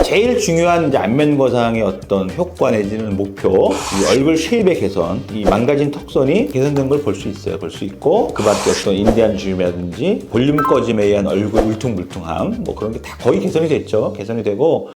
제일 중요한 이제 안면 거상의 어떤 효과 내지는 목표, 이 얼굴 쉐입의 개선, 이 망가진 턱선이 개선된 걸 볼 수 있어요. 볼 수 있고, 그 밖에 어떤 인디안 주름이라든지 볼륨 꺼짐에 의한 얼굴 울퉁불퉁함, 뭐 그런 게 다 거의 개선이 됐죠. 개선이 되고.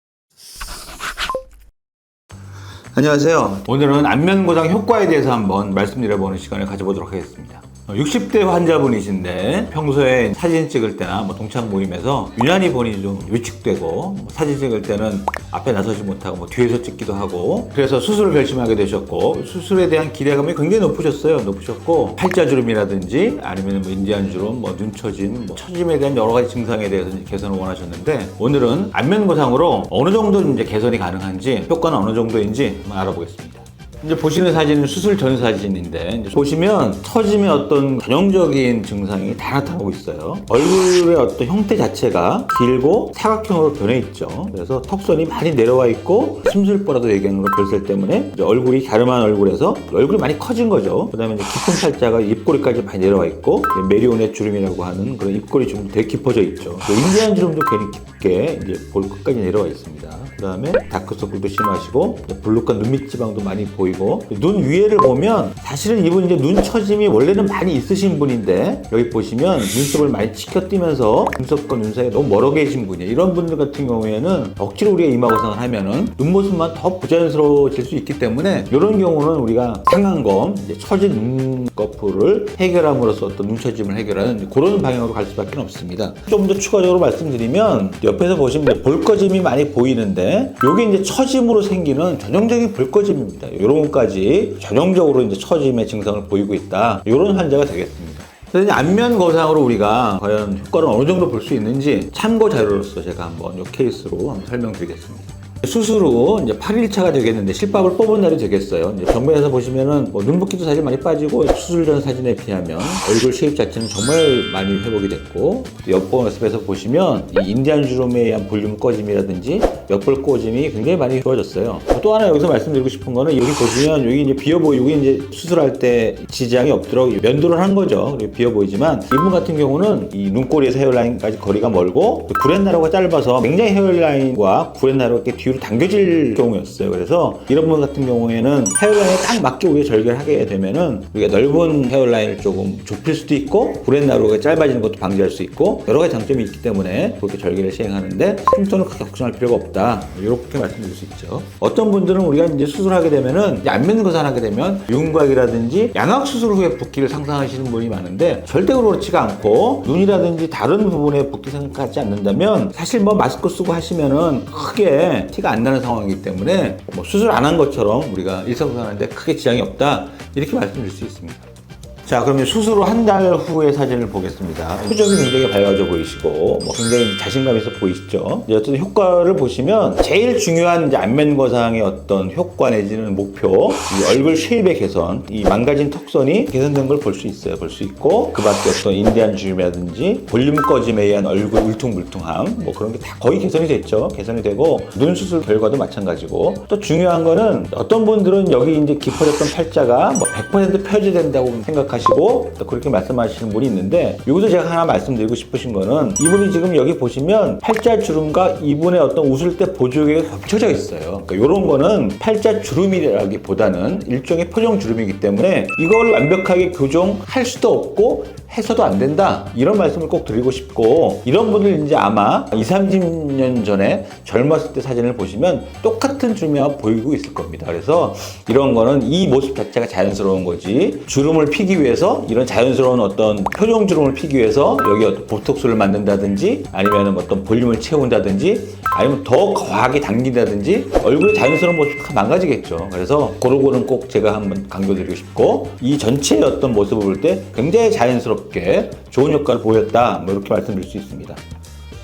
안녕하세요. 오늘은 안면 거상 효과에 대해서 한번 말씀드려보는 시간을 가져보도록 하겠습니다. 60대 환자분이신데 평소에 사진 찍을 때나 동창 모임에서 유난히 본인이 좀 위축되고, 사진 찍을 때는 앞에 나서지 못하고 뒤에서 찍기도 하고, 그래서 수술을 결심하게 되셨고, 수술에 대한 기대감이 굉장히 높으셨고, 팔자주름이라든지 아니면 인디안 주름, 눈처짐, 처짐에 대한 여러 가지 증상에 대해서 개선을 원하셨는데, 오늘은 안면 거상으로 어느 정도 이제 개선이 가능한지, 효과는 어느 정도인지 한번 알아보겠습니다. 이제 보시는 사진은 수술 전 사진인데, 이제 보시면 처짐의 어떤 전형적인 증상이 다 나타나고 있어요. 얼굴의 어떤 형태 자체가 길고 사각형으로 변해 있죠. 그래서 턱선이 많이 내려와 있고, 심술보라도 얘기하는 거 별살 때문에 이제 얼굴이 갸름한 얼굴에서 얼굴이 많이 커진 거죠. 그 다음에 이제 깊은 팔자가 입꼬리까지 많이 내려와 있고, 메리오넷 주름이라고 하는 그런 입꼬리 주름도 되게 깊어져 있죠. 인디안 주름도 괜히 깊게 이제 볼 끝까지 내려와 있습니다. 그 다음에 다크서클도 심하시고, 블룩한 눈밑 지방도 많이 보이고, 눈 위에를 보면 사실은 이분 이제 눈 처짐이 원래는 많이 있으신 분인데, 여기 보시면 눈썹을 많이 치켜띄면서 눈썹과 눈 사이에 너무 멀어 계신 분이에요. 이런 분들 같은 경우에는 억지로 우리가 이마 거상을 하면은 눈모습만 더 부자연스러워질 수 있기 때문에, 이런 경우는 우리가 상안검, 이제 처진 눈꺼풀을 해결함으로써 어떤 눈처짐을 해결하는 그런 방향으로 갈 수밖에 없습니다. 좀 더 추가적으로 말씀드리면, 옆에서 보시면 볼거짐이 많이 보이는데, 이게 이제 처짐으로 생기는 전형적인 볼거짐입니다. 이런 것까지 전형적으로 이제 처짐의 증상을 보이고 있다. 이런 환자가 되겠습니다. 그래서 이제 안면 거상으로 우리가 과연 효과를 어느 정도 볼 수 있는지 참고 자료로서 제가 한번 이 케이스로 한번 설명드리겠습니다. 수술 후 이제 8일차가 되겠는데 실밥을 뽑은 날이 되겠어요. 이제 정면에서 보시면은 눈붓기도 사실 많이 빠지고, 수술 전 사진에 비하면 얼굴 쉐입 자체는 정말 많이 회복이 됐고, 옆모습에서 보시면 이 인디안 주름에 의한 볼륨 꺼짐이라든지 옆볼 꺼짐이 굉장히 많이 좋아졌어요. 또 하나 여기서 말씀드리고 싶은 거는, 여기 보시면 여기 이제 비어 보이고, 이제 수술할 때 지장이 없도록 면도를 한 거죠. 비어 보이지만, 이분 같은 경우는 이 눈꼬리에서 헤어라인까지 거리가 멀고, 구렛나루가 짧아서 굉장히 헤어라인과 구렛나루가 이렇게 뒤로 당겨질 경우였어요. 그래서 이런 분 같은 경우에는 헤어라인에 딱 맞게 우리가 절개를 하게 되면은, 우리가 넓은 헤어라인을 조금 좁힐 수도 있고, 구렛나루가 짧아지는 것도 방지할 수 있고, 여러 가지 장점이 있기 때문에 그렇게 절개를 시행하는데 흉터는 크게 걱정할 필요가 없다. 이렇게 말씀드릴 수 있죠. 어떤 분들은 우리가 이제 수술하게 되면은, 안면 거상하게 되면 윤곽이라든지 양악 수술 후에 붓기를 상상하시는 분이 많은데, 절대 그렇지가 않고, 눈이라든지 다른 부분에 붓기 생각하지 않는다면 사실 마스크 쓰고 하시면은 크게 티가 안 나는 상황이기 때문에, 수술 안 한 것처럼 우리가 일상생활하는데 크게 지장이 없다, 이렇게 말씀드릴 수 있습니다. 자, 그러면 수술 후 한 달 후의 사진을 보겠습니다. 표정이 굉장히 밝아져 보이시고, 굉장히 자신감 있어 보이시죠? 어쨌든 효과를 보시면, 제일 중요한 이제 안면 거상의 어떤 효과 내지는 목표, 이 얼굴 쉐입의 개선, 이 망가진 턱선이 개선된 걸 볼 수 있어요. 볼 수 있고, 그 밖에 어떤 인디안 주름이라든지 볼륨 꺼짐에 의한 얼굴 울퉁불퉁함, 그런 게 다 거의 개선이 됐죠. 개선이 되고, 눈 수술 결과도 마찬가지고, 또 중요한 거는, 어떤 분들은 여기 이제 깊어졌던 팔자가 100% 펴지된다고 생각하시고 또 그렇게 말씀하시는 분이 있는데, 여기서 제가 하나 말씀드리고 싶으신 거는, 이분이 지금 여기 보시면 팔자 주름과 이분의 어떤 웃을 때 보조개가 겹쳐져 있어요. 그러니까 이런 거는 팔자 주름이라기보다는 일종의 표정 주름이기 때문에, 이걸 완벽하게 교정할 수도 없고 해서도 안 된다, 이런 말씀을 꼭 드리고 싶고, 이런 분들 이제 아마 20-30년 전에 젊었을 때 사진을 보시면 똑같은 주름이 보이고 있을 겁니다. 그래서 이런 거는 이 모습 자체가 자연스러운 거지, 주름을 피기 위해서, 이런 자연스러운 어떤 표정 주름을 피기 위해서 여기 어떤 보톡스를 만든다든지, 아니면 어떤 볼륨을 채운다든지, 아니면 더 과하게 당긴다든지, 얼굴의 자연스러운 모습이 망가지겠죠. 그래서 그런 거는 꼭 제가 한번 강조드리고 싶고, 이 전체의 어떤 모습을 볼 때 굉장히 자연스럽게 좋은 효과를 보였다, 이렇게 말씀드릴 수 있습니다.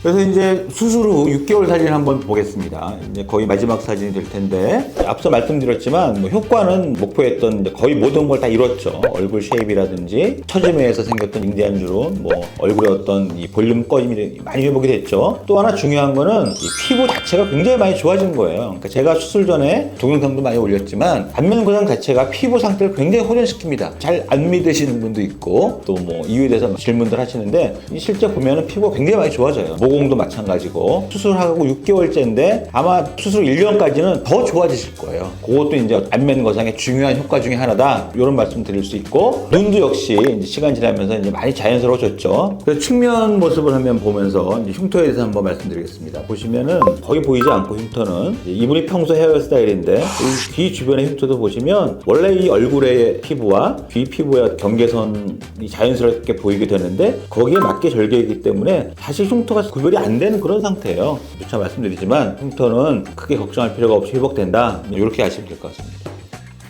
그래서 이제 수술 후 6개월 사진을 한번 보겠습니다. 이제 거의 마지막 사진이 될 텐데, 앞서 말씀드렸지만 효과는 목표했던 이제 거의 모든 걸 다 이뤘죠. 얼굴 쉐입이라든지 처짐에서 생겼던 인디안 주름, 얼굴의 어떤 이 볼륨 꺼짐이 많이 회복이 됐죠. 또 하나 중요한 거는 이 피부 자체가 굉장히 많이 좋아진 거예요. 그러니까 제가 수술 전에 동영상도 많이 올렸지만, 안면 거상 자체가 피부 상태를 굉장히 호전시킵니다. 잘 안 믿으시는 분도 있고, 또 이유에 대해서 질문들 하시는데, 실제 보면은 피부가 굉장히 많이 좋아져요. 모공도 마찬가지고 수술하고 6개월째인데 아마 수술 1년까지는 더 좋아지실 거예요. 그것도 이제 안면 거상의 중요한 효과 중에 하나다. 이런 말씀 드릴 수 있고, 눈도 역시 이제 시간 지나면서 이제 많이 자연스러워졌죠. 그래서 측면 모습을 한번 보면서 이제 흉터에 대해서 한번 말씀드리겠습니다. 보시면은 거의 보이지 않고 흉터는 이분이 평소 헤어스타일인데 이 귀 주변의 흉터도 보시면 원래 이 얼굴의 피부와 귀 피부의 경계선이 자연스럽게 보이게 되는데 거기에 맞게 절개이기 때문에 사실 흉터가 구별이 안 되는 그런 상태예요. 누차 말씀드리지만 흉터는 크게 걱정할 필요가 없이 회복된다. 이렇게 아시면 될 것 같습니다.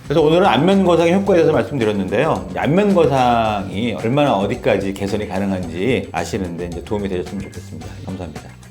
그래서 오늘은 안면 거상의 효과에 대해서 말씀드렸는데요. 안면 거상이 얼마나 어디까지 개선이 가능한지 아시는데 이제 도움이 되셨으면 좋겠습니다. 감사합니다.